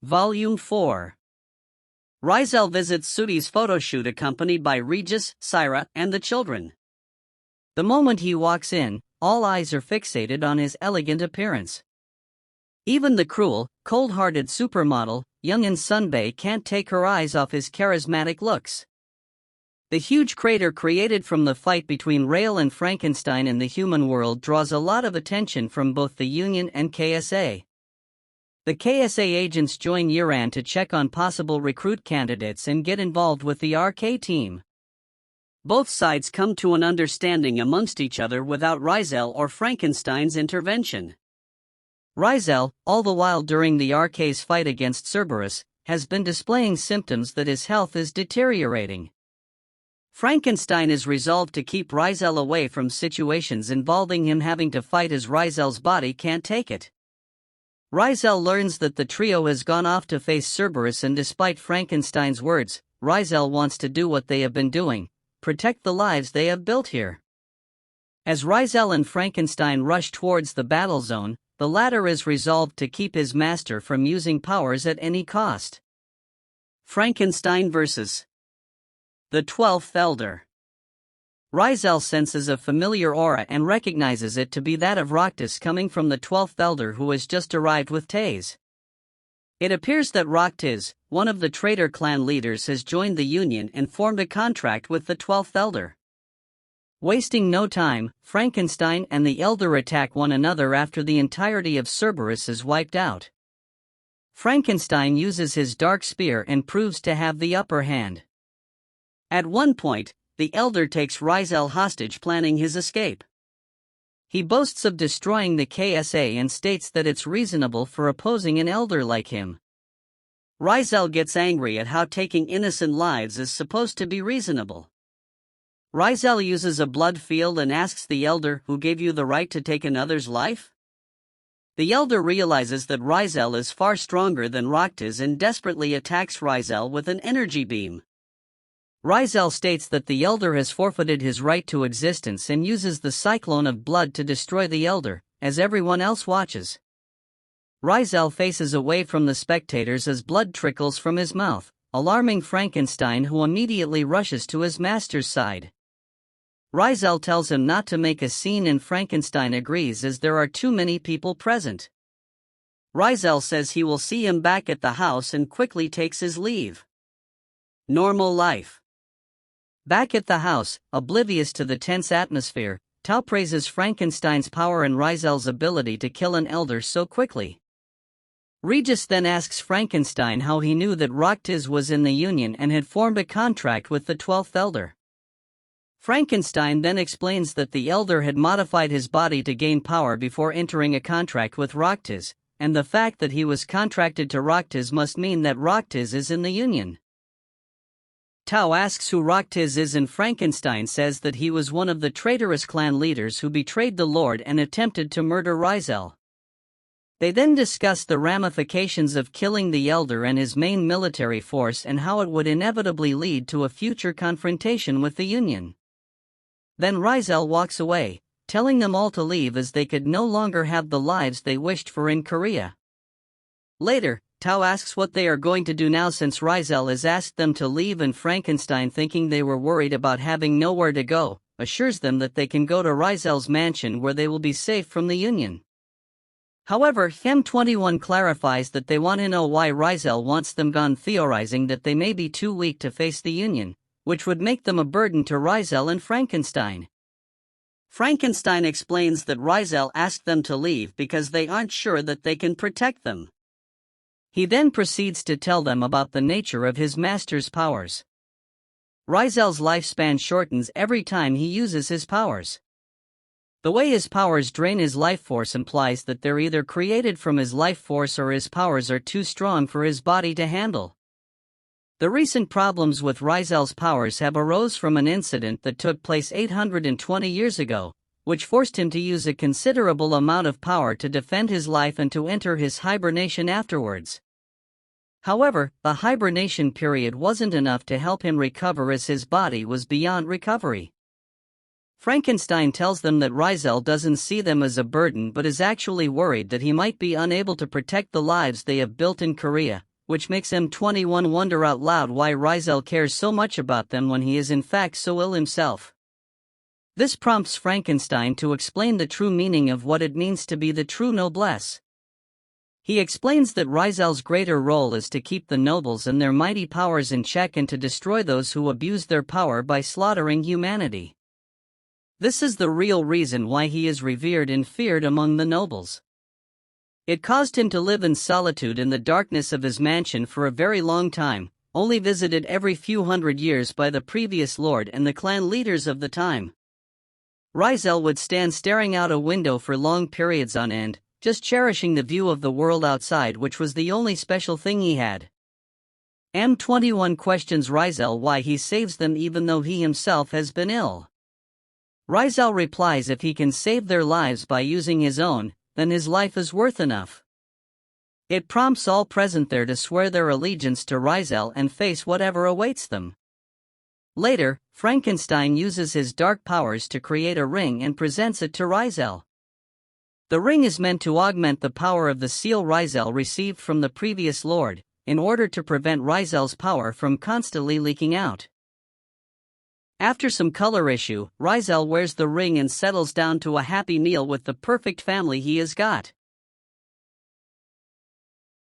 Volume 4. Rizel visits Sudhi's photoshoot accompanied by Regis, Syra, and the children. The moment he walks in, all eyes are fixated on his elegant appearance. Even the cruel, cold-hearted supermodel, Young and Sunbae, can't take her eyes off his charismatic looks. The huge crater created from the fight between Rael and Frankenstein in the human world draws a lot of attention from both the Union and KSA. The KSA agents join Uran to check on possible recruit candidates and get involved with the RK team. Both sides come to an understanding amongst each other without Rizel or Frankenstein's intervention. Rizel, all the while during the RK's fight against Cerberus, has been displaying symptoms that his health is deteriorating. Frankenstein is resolved to keep Rizel away from situations involving him having to fight as Rizel's body can't take it. Rizel learns that the trio has gone off to face Cerberus, and despite Frankenstein's words, Rizel wants to do what they have been doing: protect the lives they have built here. As Rizel and Frankenstein rush towards the battle zone, the latter is resolved to keep his master from using powers at any cost. Frankenstein vs. the 12th Elder. Rizel senses a familiar aura and recognizes it to be that of Roctus coming from the 12th Elder, who has just arrived with Taze. It appears that Roctus, one of the traitor clan leaders, has joined the Union and formed a contract with the 12th Elder. Wasting no time, Frankenstein and the Elder attack one another after the entirety of Cerberus is wiped out. Frankenstein uses his dark spear and proves to have the upper hand. At one point, the Elder takes Rizel hostage, planning his escape. He boasts of destroying the KSA and states that it's reasonable for opposing an Elder like him. Rizel gets angry at how taking innocent lives is supposed to be reasonable. Rizel uses a blood field and asks the Elder, "Who gave you the right to take another's life?" The Elder realizes that Rizel is far stronger than Roctus and desperately attacks Rizel with an energy beam. Rizel states that the Elder has forfeited his right to existence and uses the cyclone of blood to destroy the Elder, as everyone else watches. Rizel faces away from the spectators as blood trickles from his mouth, alarming Frankenstein, who immediately rushes to his master's side. Rizel tells him not to make a scene and Frankenstein agrees as there are too many people present. Rizel says he will see him back at the house and quickly takes his leave. Normal life. Back at the house, oblivious to the tense atmosphere, Tao praises Frankenstein's power and Rizel's ability to kill an Elder so quickly. Regis then asks Frankenstein how he knew that Roctus was in the Union and had formed a contract with the 12th Elder. Frankenstein then explains that the Elder had modified his body to gain power before entering a contract with Roctus, and the fact that he was contracted to Roctus must mean that Roctus is in the Union. Tao asks who Roctus is, and Frankenstein says that he was one of the traitorous clan leaders who betrayed the Lord and attempted to murder Rizel. They then discuss the ramifications of killing the Elder and his main military force and how it would inevitably lead to a future confrontation with the Union. Then Rizel walks away, telling them all to leave as they could no longer have the lives they wished for in Korea. Later, Tao asks what they are going to do now since Rizel has asked them to leave, and Frankenstein, thinking they were worried about having nowhere to go, assures them that they can go to Rizel's mansion where they will be safe from the Union. However, M21 clarifies that they want to know why Rizel wants them gone, theorizing that they may be too weak to face the Union, which would make them a burden to Rizel and Frankenstein. Frankenstein explains that Rizel asked them to leave because they aren't sure that they can protect them. He then proceeds to tell them about the nature of his master's powers. Rizel's lifespan shortens every time he uses his powers. The way his powers drain his life force implies that they're either created from his life force or his powers are too strong for his body to handle. The recent problems with Rizel's powers have arose from an incident that took place 820 years ago, which forced him to use a considerable amount of power to defend his life and to enter his hibernation afterwards. However, the hibernation period wasn't enough to help him recover, as his body was beyond recovery. Frankenstein tells them that Rizel doesn't see them as a burden but is actually worried that he might be unable to protect the lives they have built in Korea, which makes M21 wonder out loud why Rizel cares so much about them when he is in fact so ill himself. This prompts Frankenstein to explain the true meaning of what it means to be the true noblesse. He explains that Rizel's greater role is to keep the nobles and their mighty powers in check and to destroy those who abuse their power by slaughtering humanity. This is the real reason why he is revered and feared among the nobles. It caused him to live in solitude in the darkness of his mansion for a very long time, only visited every few hundred years by the previous lord and the clan leaders of the time. Rizel would stand staring out a window for long periods on end, just cherishing the view of the world outside, which was the only special thing he had. M21 questions Rizel why he saves them even though he himself has been ill. Rizel replies if he can save their lives by using his own, then his life is worth enough. It prompts all present there to swear their allegiance to Rizel and face whatever awaits them. Later, Frankenstein uses his dark powers to create a ring and presents it to Rizel. The ring is meant to augment the power of the seal Rizel received from the previous lord, in order to prevent Rizel's power from constantly leaking out. After some color issue, Rizel wears the ring and settles down to a happy meal with the perfect family he has got.